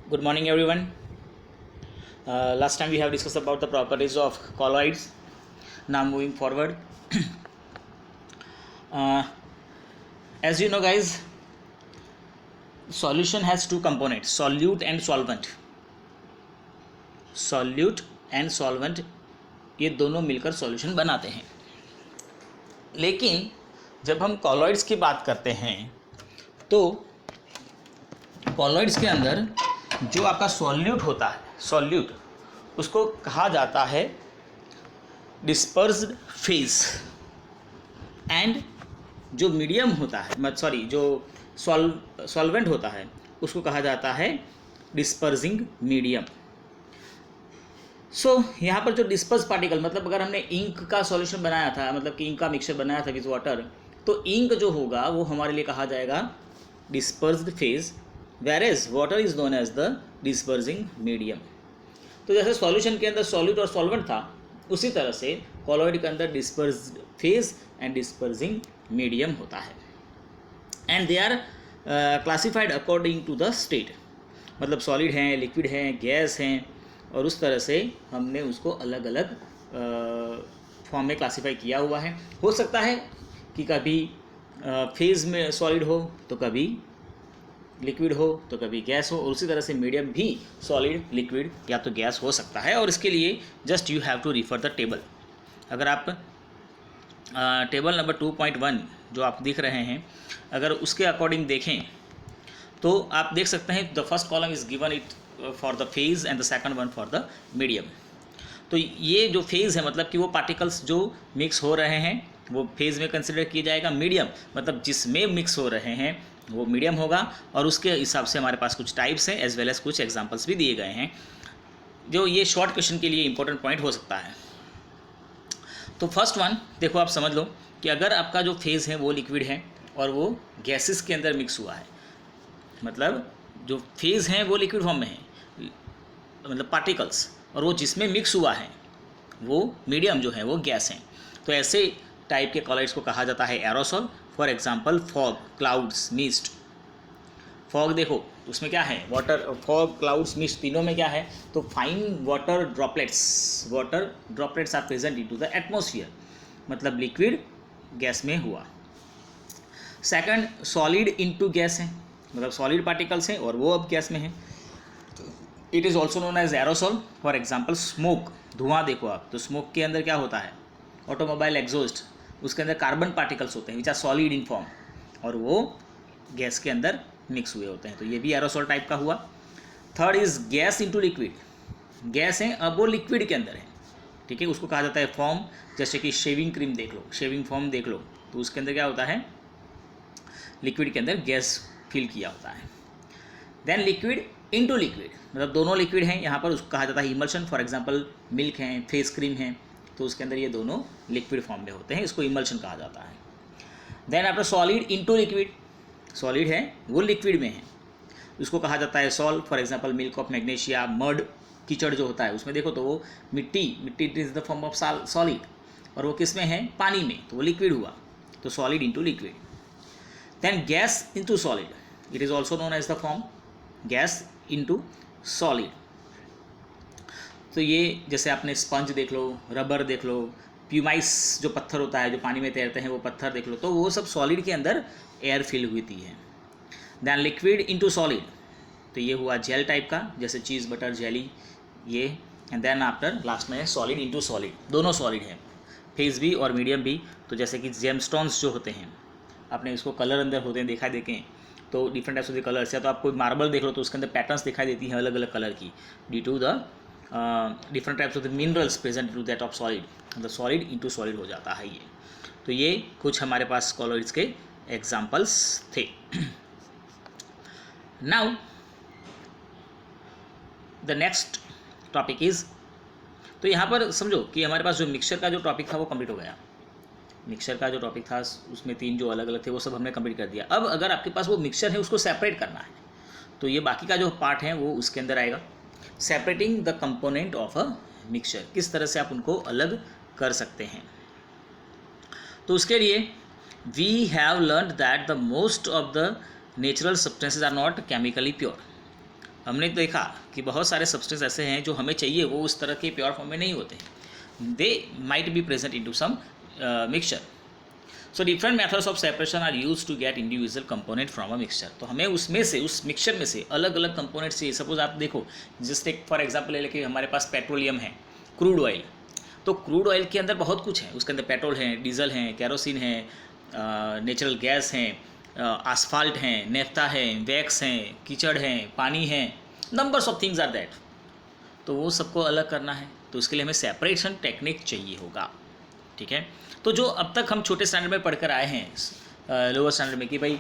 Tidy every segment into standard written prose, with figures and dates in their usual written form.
Good morning, everyone. Last time we have discussed about the properties of colloids. Now moving forward, uh, as you know, guys, solution has two components: solute and solvent. Solute and solvent ये दोनों मिलकर solution बनाते हैं। लेकिन जब हम colloids की बात करते हैं तो कॉलॉइड्स के अंदर जो आपका सॉल्यूट होता है, सॉल्यूट उसको कहा जाता है डिस्पर्स्ड फेज, एंड जो मीडियम होता है जो सॉल्वेंट होता है उसको कहा जाता है डिस्पर्सिंग मीडियम। यहाँ पर जो डिस्पर्स पार्टिकल, मतलब अगर हमने इंक का सॉल्यूशन बनाया था, मतलब कि इंक का मिक्सचर बनाया था विद वाटर, तो इंक जो होगा वो हमारे लिए कहा जाएगा dispersed phase, whereas water is known as the dispersing medium. तो जैसे सॉल्यूशन के अंदर सॉल्यूट और सॉल्वेंट था, उसी तरह से कॉलॉइड के अंदर dispersed phase and dispersing medium होता है, and they are classified according to the state. मतलब सॉलिड हैं, लिक्विड हैं, गैस हैं, और उस तरह से हमने उसको अलग अलग फॉर्म में क्लासीफाई किया हुआ है। हो सकता है कि कभी फेज में सॉलिड हो तो कभी लिक्विड हो तो कभी गैस हो, और उसी तरह से मीडियम भी सॉलिड, लिक्विड या तो गैस हो सकता है। और इसके लिए just you have to refer the table. अगर आप टेबल नंबर 2.1 जो आप देख रहे हैं, अगर उसके अकॉर्डिंग देखें तो आप देख सकते हैं the first column is given it for the phase and the second one for the medium. तो ये जो फेज़ है मतलब कि वो पार्टिकल्स जो मिक्स हो रहे हैं वो फेज़ में कंसिडर किया जाएगा। मीडियम मतलब जिसमें मिक्स हो रहे हैं वो मीडियम होगा, और उसके हिसाब से हमारे पास कुछ टाइप्स हैं एज वेल एज कुछ एग्जांपल्स भी दिए गए हैं जो ये शॉर्ट क्वेश्चन के लिए इंपॉर्टेंट पॉइंट हो सकता है। तो फर्स्ट वन देखो, आप समझ लो कि अगर आपका जो फेज़ है वो लिक्विड है और वो गैसेस के अंदर मिक्स हुआ है, मतलब जो फेज़ हैं वो लिक्विड फॉर्म में है, मतलब पार्टिकल्स, और वो जिसमें मिक्स हुआ है वो मीडियम जो है वो गैस हैं, तो ऐसे टाइप के कॉलॉइड्स को कहा जाता है aerosol. For example fog, clouds, mist. Fog देखो उसमें क्या है, वाटर, फॉग, क्लाउड्स, मिस्ट, तीनों में क्या है, तो fine water droplets are present into the atmosphere, मतलब लिक्विड गैस में हुआ। सेकंड, सॉलिड इनटू गैस है, मतलब सॉलिड पार्टिकल्स हैं और वो अब गैस में है, it is also known as aerosol. For example smoke, धुआं देखो आप, तो स्मोक के अंदर क्या होता है, ऑटोमोबाइल एग्जॉस्ट, उसके अंदर कार्बन पार्टिकल्स होते हैं which are solid in form, और वो गैस के अंदर मिक्स हुए होते हैं, तो ये भी एरोसॉल टाइप का हुआ। Third is gas into liquid, gas है अब वो लिक्विड के अंदर है, ठीक है, उसको कहा जाता है फॉर्म। जैसे कि शेविंग क्रीम देख लो, शेविंग फॉर्म देख लो, तो उसके अंदर क्या होता है, लिक्विड के अंदर गैस फिल किया होता है। देन लिक्विड इनटू लिक्विड, मतलब दोनों लिक्विड हैं, यहाँ पर उसको कहा जाता है इमल्शन। फॉर एग्जांपल मिल्क है, फेस क्रीम है, तो उसके अंदर ये दोनों लिक्विड फॉर्म में होते हैं, इसको इमल्शन कहा जाता है। Then after solid into liquid, solid है वो लिक्विड में है, उसको कहा जाता है salt. For example milk of magnesia, mud, कीचड़ जो होता है उसमें देखो तो वो मिट्टी is the form of solid, और वो किस में है, पानी में, तो वो लिक्विड हुआ, तो solid into liquid. Then gas into solid, it is also known as the form gas into solid. तो ये जैसे आपने स्पंज देख लो, रबर देख लो, प्यूमाइस जो पत्थर होता है जो पानी में तैरते हैं वो पत्थर देख लो, तो वो सब सॉलिड के अंदर एयर फिल हुई थी है। दैन लिक्विड इनटू सॉलिड, तो ये हुआ जेल टाइप का, जैसे चीज़, बटर, जेली, ये। एंड देन आफ्टर लास्ट में सॉलिड इनटू सॉलिड, दोनों सॉलिड है, फेज भी और मीडियम भी। तो जैसे कि जेमस्टोन्स जो होते हैं, आपने इसको कलर अंदर होते हैं देखा देखें, तो different types of the colours, या तो आप कोई मार्बल देख लो तो उसके अंदर पैटर्न्स दिखाई देती हैं अलग अलग कलर की, due to the different types of the minerals present to that of solid, मतलब सॉलिड इनटू सॉलिड हो जाता है ये। तो ये कुछ हमारे पास कॉलॉइड्स के एग्जांपल्स थे। Now the next topic is, तो यहाँ पर समझो कि हमारे पास जो मिक्सचर का जो टॉपिक था वो कंप्लीट हो गया। मिक्सचर का जो टॉपिक था उसमें 3 जो अलग अलग थे वो सब हमने कंप्लीट कर दिया। अब अगर आपके पास वो मिक्सचर है उसको सेपरेट करना है, तो ये बाकी का जो पार्ट है वो उसके अंदर आएगा, separating the component of a mixture, किस तरह से आप उनको अलग कर सकते हैं। तो उसके लिए we have learned that the most of the natural substances are not chemically pure. हमने देखा कि बहुत सारे सब्सटेंस ऐसे हैं जो हमें चाहिए वो उस तरह के प्योर फॉर्म में नहीं होते हैं, they might be present into some mixture. So different methods of separation are use to get individual component from a mixture. तो हमें उसमें से, उस मिक्सचर में से अलग अलग कंपोनेंट चाहिए। सपोज आप देखो, जस्ट एक फॉर एग्जांपल ले लेके हमारे पास पेट्रोलियम है, क्रूड ऑयल। तो क्रूड ऑयल के अंदर बहुत कुछ है, उसके अंदर पेट्रोल है, डीजल है, कैरोसिन है, नेचुरल गैस है, आसफाल्ट हैं, नेफ्ता है, वैक्स हैं, कीचड़ है, पानी है, numbers of things are that. तो वो सबको अलग करना है, तो उसके लिए हमें सेपरेशन टेक्निक चाहिए होगा। ठीक है, तो जो अब तक हम छोटे स्टैंडर्ड में पढ़कर आए हैं, लोअर स्टैंडर्ड में, कि भाई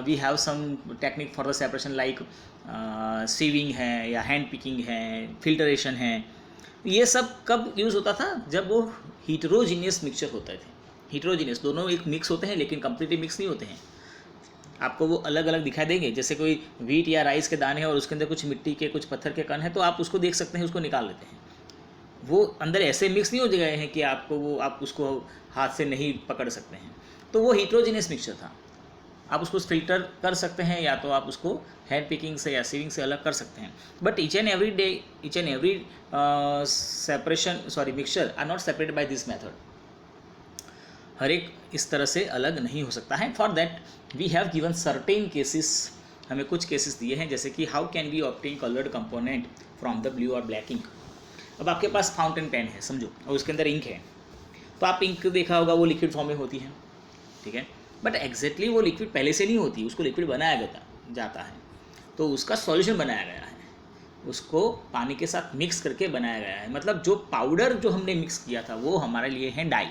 we have some technique for the separation like sieving है या हैंड पिकिंग है, फिल्टरेशन है, ये सब कब यूज़ होता था? जब वो हीट्रोजीनियस मिक्सचर होते थे। हीट्रोजीनियस, दोनों एक मिक्स होते हैं लेकिन कंप्लीटली मिक्स नहीं होते हैं। आपको वो अलग अलग दिखाई देंगे, जैसे कोई वीट या राइस के दाने हैं और उसके अंदर कुछ मिट्टी के, कुछ पत्थर के कण हैं, तो आप उसको देख सकते हैं, उसको निकाल लेते हैं। वो अंदर ऐसे मिक्स नहीं हो गए हैं कि आपको वो, आप उसको हाथ से नहीं पकड़ सकते हैं। तो वो हीट्रोजीनियस मिक्सचर था। आप उसको फिल्टर कर सकते हैं या तो आप उसको हैंड पिकिंग से या सीविंग से अलग कर सकते हैं। But each and every mixture are not separated by this method. हर एक इस तरह से अलग नहीं हो सकता है। For that we have given certain cases, हमें कुछ केसेस दिए हैं, जैसे कि how can we obtain coloured component from the blue और ब्लैक इंक। अब आपके पास फाउंटेन पेन है समझो, और उसके अंदर इंक है, तो आप इंक देखा होगा वो लिक्विड फॉर्म में होती है, ठीक है, बट एग्जैक्टली वो लिक्विड पहले से नहीं होती, उसको लिक्विड बनाया जाता है। तो उसका सॉल्यूशन बनाया गया है, उसको पानी के साथ मिक्स करके बनाया गया है। मतलब जो पाउडर जो हमने मिक्स किया था वो हमारे लिए है डाई।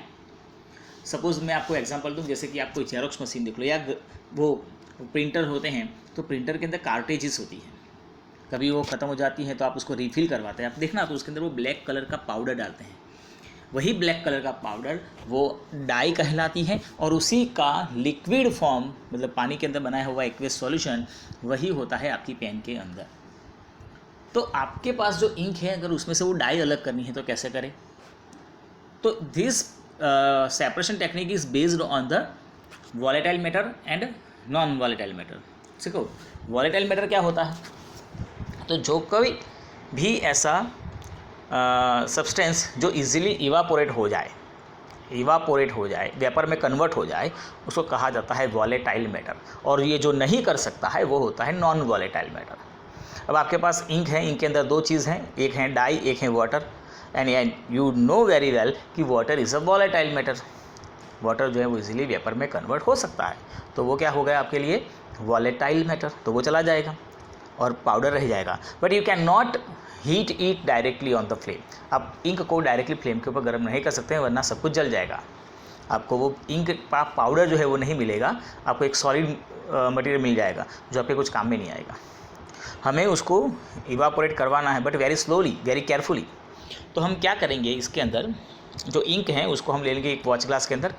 सपोज़ मैं आपको एग्जांपल दूं, जैसे कि आप कोई जेरोक्स मशीन देख लो या वो प्रिंटर होते हैं, तो प्रिंटर के अंदर कार्टेजेस होती हैं, कभी वो ख़त्म हो जाती हैं तो आप उसको रिफ़िल करवाते हैं, आप देखना, तो उसके अंदर वो ब्लैक कलर का पाउडर डालते हैं। वही ब्लैक कलर का पाउडर वो डाई कहलाती है, और उसी का लिक्विड फॉर्म, मतलब पानी के अंदर बनाया हुआ एक्वेस सॉल्यूशन, वही होता है आपकी पेन के अंदर। तो आपके पास जो इंक है, अगर उसमें से वो डाई अलग करनी है तो कैसे करें? तो this separation technique is based on the volatile matter and non volatile matter. देखो वॉलेटाइल मैटर क्या होता है, तो जो कोई भी ऐसा सब्सटेंस जो इजीली इवापोरेट हो जाए, वेपर में कन्वर्ट हो जाए, उसको कहा जाता है वॉलेटाइल मैटर। और ये जो नहीं कर सकता है वो होता है नॉन वॉलेटाइल मैटर। अब आपके पास इंक है, इंक के अंदर दो चीज़ हैं, एक है डाई, एक है water, and you know very well कि water is a volatile matter. Water जो है वो इजीली वेपर में कन्वर्ट हो सकता है, तो वो क्या हो गया आपके लिए वॉलेटाइल मैटर, तो वो चला जाएगा और पाउडर रह जाएगा। But you can not heat it directly on the flame. आप इंक को डायरेक्टली फ्लेम के ऊपर गर्म नहीं कर सकते हैं, वरना सब कुछ जल जाएगा। आपको वो इंक पाउडर जो है वो नहीं मिलेगा, आपको एक सॉलिड मटेरियल मिल जाएगा जो आपके कुछ काम में नहीं आएगा। हमें उसको इवापोरेट करवाना है, but very slowly, very carefully. तो हम क्या करेंगे, इसके अंदर जो इंक है उसको हम ले लेंगे एक वॉच ग्लास के अंदर।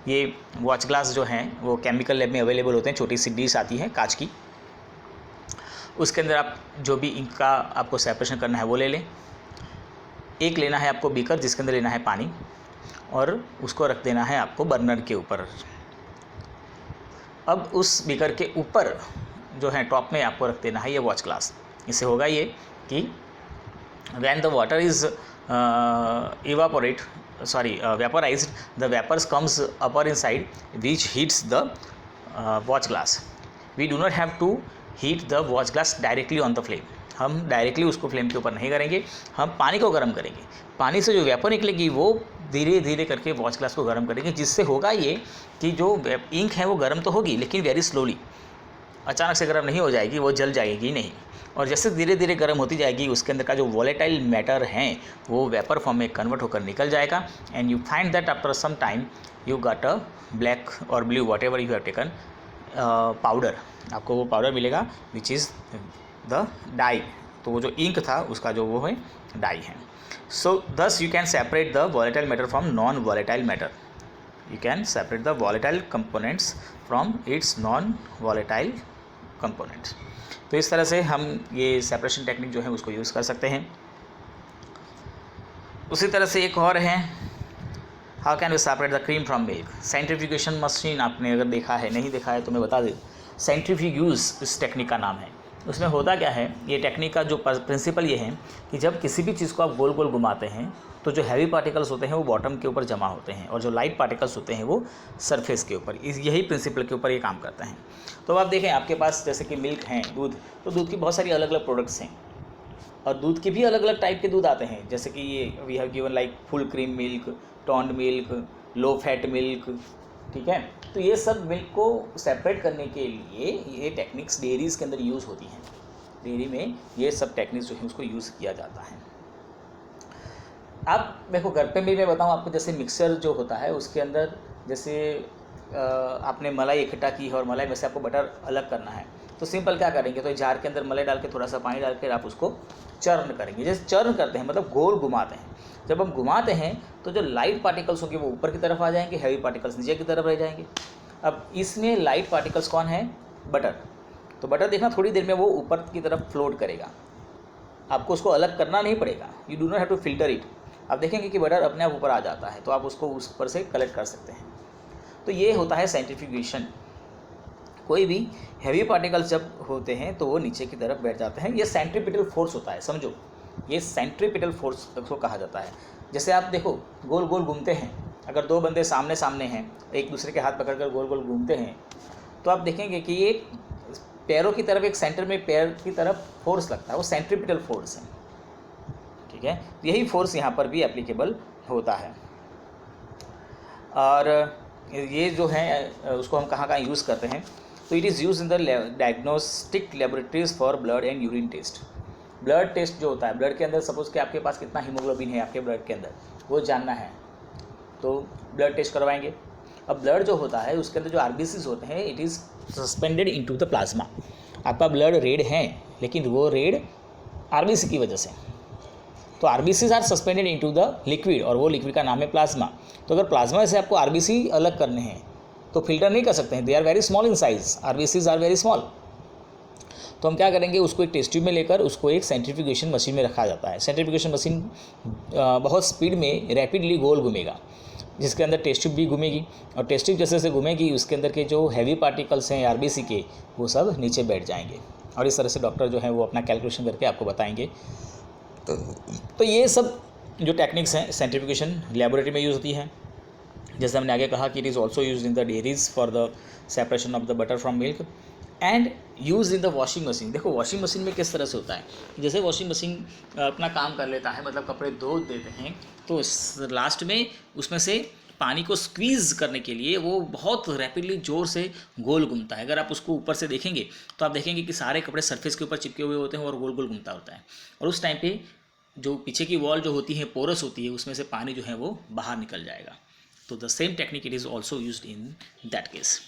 ये वॉच ग्लास जो हैं वो केमिकल लैब में अवेलेबल होते हैं, छोटी सी डिश आती है कांच की, उसके अंदर आप जो भी इंक का आपको सेपरेशन करना है वो ले लें। एक लेना है आपको बीकर, जिसके अंदर लेना है पानी, और उसको रख देना है आपको बर्नर के ऊपर। अब उस बीकर के ऊपर जो है टॉप में आपको रख देना है ये वॉच ग्लास। इससे होगा ये कि when the water is vaporized, the vapors comes upper inside which heats the watch glass. We do not have to heat the watch glass directly on the flame. हम डायरेक्टली उसको flame के ऊपर नहीं करेंगे, हम पानी को गर्म करेंगे। पानी से जो वेपर निकलेगी वो धीरे धीरे करके वॉच ग्लास को गर्म करेंगे, जिससे होगा ये कि जो इंक है वो गर्म तो होगी लेकिन वेरी स्लोली, अचानक से गर्म नहीं हो जाएगी, वो जल जाएगी नहीं। और जैसे धीरे धीरे गर्म होती जाएगी, उसके अंदर का जो वॉलेटाइल मैटर हैं वो वेपर फॉर्म में कन्वर्ट होकर निकल जाएगा, and you find that after some time you got a black और blue whatever you have taken powder. आपको वो पाउडर मिलेगा विच इज़ द डाई। तो वो जो इंक था उसका जो वो है डाई है। सो दस you can separate the volatile matter from non volatile matter. You can separate the volatile components from its non volatile components. तो इस तरह से हम ये सेपरेशन टेक्निक जो है उसको यूज़ कर सकते हैं। उसी तरह से एक और है, how can we separate the cream from milk. Centrifugation machine आपने अगर देखा है, नहीं देखा है तो मैं बता दूँ, सेंट्रीफ्यूज इस टेक्निक का नाम है। उसमें होता क्या है, ये टेक्निक का जो प्रिंसिपल ये है कि जब किसी भी चीज़ को आप गोल गोल घुमाते हैं तो जो हैवी पार्टिकल्स होते हैं वो बॉटम के ऊपर जमा होते हैं और जो लाइट पार्टिकल्स होते हैं वो सरफेस के ऊपर, यही प्रिंसिपल के ऊपर ये काम करता है। तो आप देखें आपके पास जैसे कि मिल्क है, दूध, तो दूध की बहुत सारी अलग अलग प्रोडक्ट्स हैं और दूध के भी अलग अलग टाइप के दूध आते हैं, जैसे कि ये we have given like full cream milk, toned milk, low fat milk, ठीक है। तो ये सब मिल्क को सेपरेट करने के लिए ये टेक्निक्स डेयरीज़ के अंदर यूज़ होती हैं। डेयरी में ये सब टेक्निक्स जो है उसको यूज़ किया जाता है। आप देखो घर पे भी मैं बताऊँ आपको, जैसे मिक्सर जो होता है उसके अंदर जैसे आपने मलाई इकट्ठा की है और मलाई में से आपको बटर अलग करना है, तो सिंपल क्या करेंगे, तो जार के अंदर मलाई डाल के थोड़ा सा पानी डाल के आप उसको चर्न करेंगे। जैसे चर्न करते हैं मतलब गोल घुमाते हैं, जब हम घुमाते हैं तो जो लाइट पार्टिकल्स होंगे वो ऊपर की तरफ आ जाएंगे, हैवी पार्टिकल्स नीचे की तरफ रह जाएंगे। अब इसमें लाइट पार्टिकल्स कौन है, बटर। तो बटर देखना थोड़ी देर में वो ऊपर की तरफ फ्लोट करेगा, आपको उसको अलग करना नहीं पड़ेगा, you do not have to filter it. आप देखेंगे कि बटर अपने आप ऊपर आ जाता है, तो आप उसको उस ऊपर से कलेक्ट कर सकते हैं। तो ये होता है सेंट्रीफ्यूगेशन। कोई भी हैवी पार्टिकल्स जब होते हैं तो वो नीचे की तरफ बैठ जाते हैं, ये सेंट्रीपिटल फोर्स होता है, समझो, ये सेंट्रीपिटल फोर्स को कहा जाता है। जैसे आप देखो गोल गोल घूमते हैं, अगर दो बंदे सामने सामने हैं, एक दूसरे के हाथ पकड़कर गोल गोल घूमते हैं, तो आप देखेंगे कि ये पैरों की तरफ एक सेंटर में पैर की तरफ फोर्स लगता है, वो सेंट्रीपिटल फोर्स है, ठीक है। यही फोर्स यहाँ पर भी एप्लीकेबल होता है। और ये जो है उसको हम कहाँ कहाँ यूज़ करते हैं, तो it is use in the diagnostic laboratories for blood and urine test. Blood test जो होता है, ब्लड के अंदर सपोज़ कि आपके पास कितना हीमोग्लोबिन है आपके ब्लड के अंदर, वो जानना है तो ब्लड टेस्ट करवाएंगे। अब ब्लड जो होता है उसके अंदर जो आरबीसीज होते हैं, it is suspended into the plasma. आपका ब्लड रेड है लेकिन वो रेड आरबीसी की वजह से, तो RBCs are suspended into the liquid और वो लिक्विड का नाम है प्लाज्मा। तो अगर प्लाज्मा से आपको आरबीसी अलग करने हैं तो फिल्टर नहीं कर सकते हैं, they are very small in size, RBCs are very small. तो हम क्या करेंगे, उसको एक टेस्ट ट्यूब में लेकर उसको एक सेंट्रीफ्यूगेशन मशीन में रखा जाता है। सेंट्रीफ्यूगेशन मशीन बहुत स्पीड में रैपिडली गोल घूमेगा, जिसके अंदर टेस्ट ट्यूब भी घूमेगी और टेस्ट ट्यूब जैसे जैसे घूमेगी उसके अंदर के जो हैवी पार्टिकल्स हैं आरबीसी के, वो सब नीचे बैठ जाएंगे और इस तरह से डॉक्टर जो है वो अपना कैलकुलेशन करके आपको बताएंगे। तो ये सब जो टेक्निक्स हैं सेंट्रीफ्यूगेशन लैबोरेटरी में यूज़ होती है। जैसे हमने आगे कहा कि it is also use in the dairies for the separation of the butter from milk and use in the washing machine. देखो वॉशिंग मशीन में किस तरह से होता है, जैसे वॉशिंग मशीन अपना काम कर लेता है, मतलब कपड़े धो देते हैं, तो लास्ट में उसमें से पानी को स्क्वीज़ करने के लिए वो बहुत रैपिडली ज़ोर से गोल घूमता है। अगर आप उसको ऊपर से देखेंगे तो आप देखेंगे कि सारे कपड़े सरफेस के ऊपर चिपके हुए होते हैं और गोल गोल घूमता होता है, और उस टाइम पे जो पीछे की वॉल जो होती है पोरस होती है, उसमें से पानी जो है वो बाहर निकल जाएगा। तो the same technique it is also used in that case.